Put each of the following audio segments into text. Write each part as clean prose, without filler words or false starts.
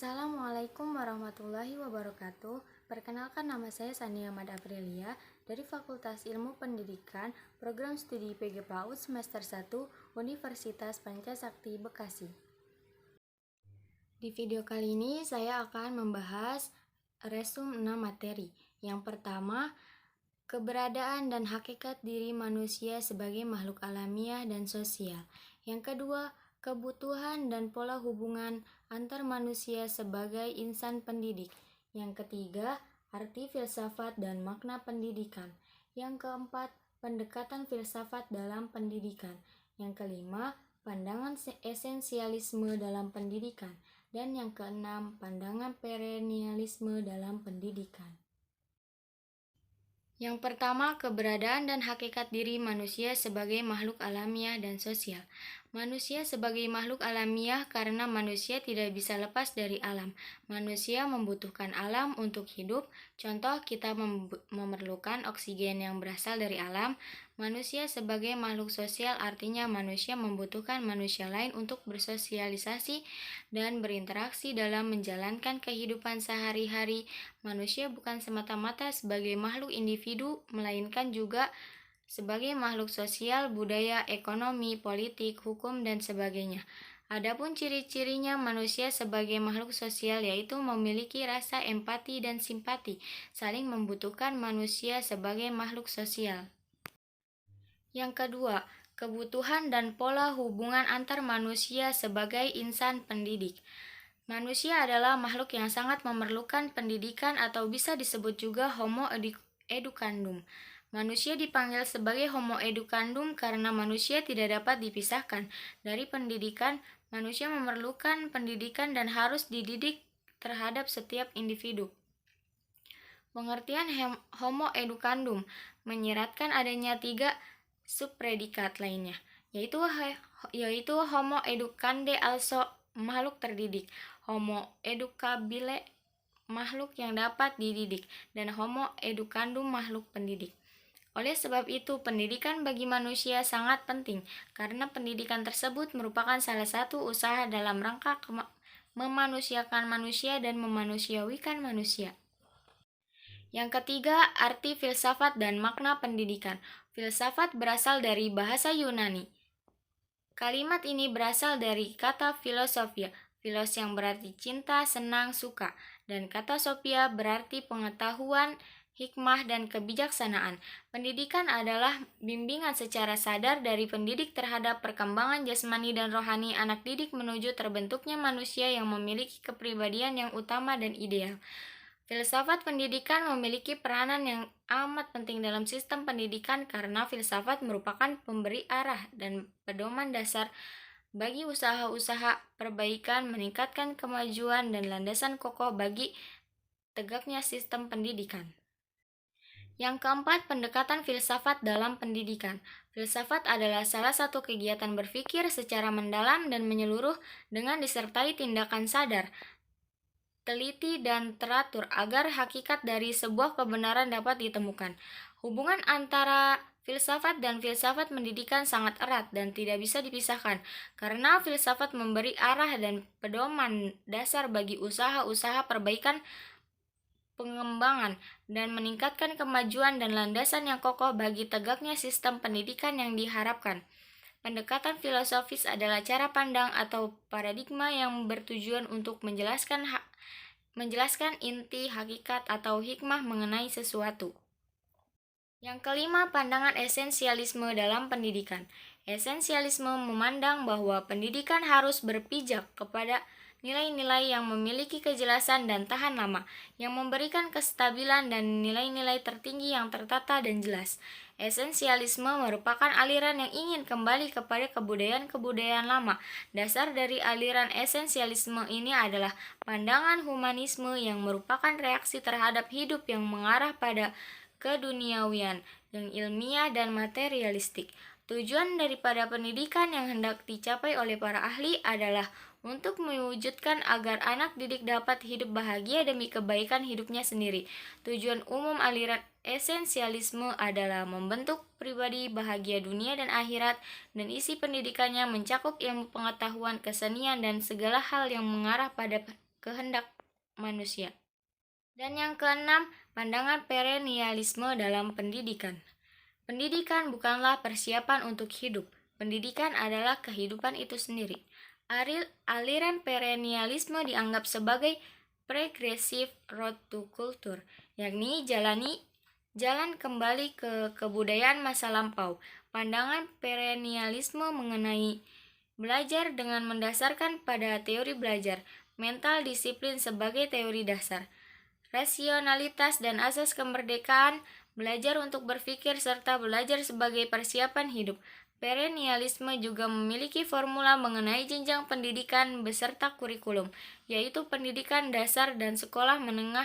Assalamualaikum warahmatullahi wabarakatuh. Perkenalkan, nama saya Sania Ahmad Aprilia dari Fakultas Ilmu Pendidikan, Program Studi PG PAUD Semester 1, Universitas Pancasakti, Bekasi. Di video kali ini saya akan membahas resum 6 materi. Yang pertama, keberadaan dan hakikat diri manusia sebagai makhluk alamiah dan sosial. Yang kedua, kebutuhan dan pola hubungan antar manusia sebagai insan pendidik. Yang ketiga, arti filsafat dan makna pendidikan. Yang keempat, pendekatan filsafat dalam pendidikan. Yang kelima, pandangan esensialisme dalam pendidikan. Dan yang keenam, pandangan perennialisme dalam pendidikan. Yang pertama, keberadaan dan hakikat diri manusia sebagai makhluk alamiah dan sosial. Manusia sebagai makhluk alamiah karena manusia tidak bisa lepas dari alam. Manusia membutuhkan alam untuk hidup. Contoh, kita memerlukan oksigen yang berasal dari alam. Manusia sebagai makhluk sosial artinya manusia membutuhkan manusia lain untuk bersosialisasi dan berinteraksi dalam menjalankan kehidupan sehari-hari. Manusia bukan semata-mata sebagai makhluk individu, melainkan juga sebagai makhluk sosial, budaya, ekonomi, politik, hukum, dan sebagainya. Adapun ciri-cirinya manusia sebagai makhluk sosial yaitu memiliki rasa empati dan simpati, saling membutuhkan manusia sebagai makhluk sosial. Yang kedua, kebutuhan dan pola hubungan antar manusia sebagai insan pendidik. Manusia adalah makhluk yang sangat memerlukan pendidikan atau bisa disebut juga homo educandum. Manusia dipanggil sebagai homo educandum karena manusia tidak dapat dipisahkan dari pendidikan. Manusia memerlukan pendidikan dan harus dididik terhadap setiap individu. Pengertian homo educandum menyiratkan adanya 3 subpredikat lainnya, yaitu homo educande also makhluk terdidik, homo educabile makhluk yang dapat dididik, dan homo educandum makhluk pendidik. Oleh sebab itu, pendidikan bagi manusia sangat penting, karena pendidikan tersebut merupakan salah satu usaha dalam rangka memanusiakan manusia dan memanusiawikan manusia. Yang ketiga, arti filsafat dan makna pendidikan. Filsafat berasal dari bahasa Yunani. Kalimat ini berasal dari kata filosofia, filos yang berarti cinta, senang, suka, dan kata sophia berarti pengetahuan, hikmah, dan kebijaksanaan. Pendidikan adalah bimbingan secara sadar dari pendidik terhadap perkembangan jasmani dan rohani anak didik menuju terbentuknya manusia yang memiliki kepribadian yang utama dan ideal. Filsafat pendidikan memiliki peranan yang amat penting dalam sistem pendidikan karena filsafat merupakan pemberi arah dan pedoman dasar bagi usaha-usaha perbaikan, meningkatkan kemajuan, dan landasan kokoh bagi tegaknya sistem pendidikan. Yang keempat, pendekatan filsafat dalam pendidikan. Filsafat adalah salah satu kegiatan berpikir secara mendalam dan menyeluruh dengan disertai tindakan sadar, teliti, dan teratur agar hakikat dari sebuah kebenaran dapat ditemukan. Hubungan antara filsafat dan filsafat pendidikan sangat erat dan tidak bisa dipisahkan, karena filsafat memberi arah dan pedoman dasar bagi usaha-usaha perbaikan, pengembangan, dan meningkatkan kemajuan dan landasan yang kokoh bagi tegaknya sistem pendidikan yang diharapkan. Pendekatan filosofis adalah cara pandang atau paradigma yang bertujuan untuk menjelaskan inti, hakikat, atau hikmah mengenai sesuatu. Yang kelima, pandangan esensialisme dalam pendidikan. Esensialisme memandang bahwa pendidikan harus berpijak kepada nilai-nilai yang memiliki kejelasan dan tahan lama, yang memberikan kestabilan dan nilai-nilai tertinggi yang tertata dan jelas. Esensialisme merupakan aliran yang ingin kembali kepada kebudayaan-kebudayaan lama. Dasar dari aliran esensialisme ini adalah pandangan humanisme yang merupakan reaksi terhadap hidup yang mengarah pada keduniawian, yang ilmiah dan materialistik. Tujuan daripada pendidikan yang hendak dicapai oleh para ahli adalah untuk mewujudkan agar anak didik dapat hidup bahagia demi kebaikan hidupnya sendiri. Tujuan umum aliran esensialisme adalah membentuk pribadi bahagia dunia dan akhirat, dan isi pendidikannya mencakup ilmu pengetahuan, kesenian, dan segala hal yang mengarah pada kehendak manusia. Dan yang keenam, pandangan perennialisme dalam pendidikan. Pendidikan bukanlah persiapan untuk hidup. Pendidikan adalah kehidupan itu sendiri. Aliran perennialisme dianggap sebagai progressive road to culture, yakni jalan kembali ke kebudayaan masa lampau. Pandangan perennialisme mengenai belajar dengan mendasarkan pada teori belajar, mental disiplin sebagai teori dasar, rasionalitas dan asas kemerdekaan, belajar untuk berpikir serta belajar sebagai persiapan hidup. Perennialisme juga memiliki formula mengenai jenjang pendidikan beserta kurikulum, yaitu pendidikan dasar dan sekolah menengah,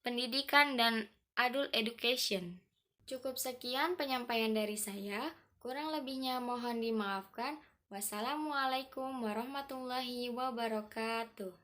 pendidikan dan adult education. Cukup sekian penyampaian dari saya, kurang lebihnya mohon dimaafkan. Wassalamualaikum warahmatullahi wabarakatuh.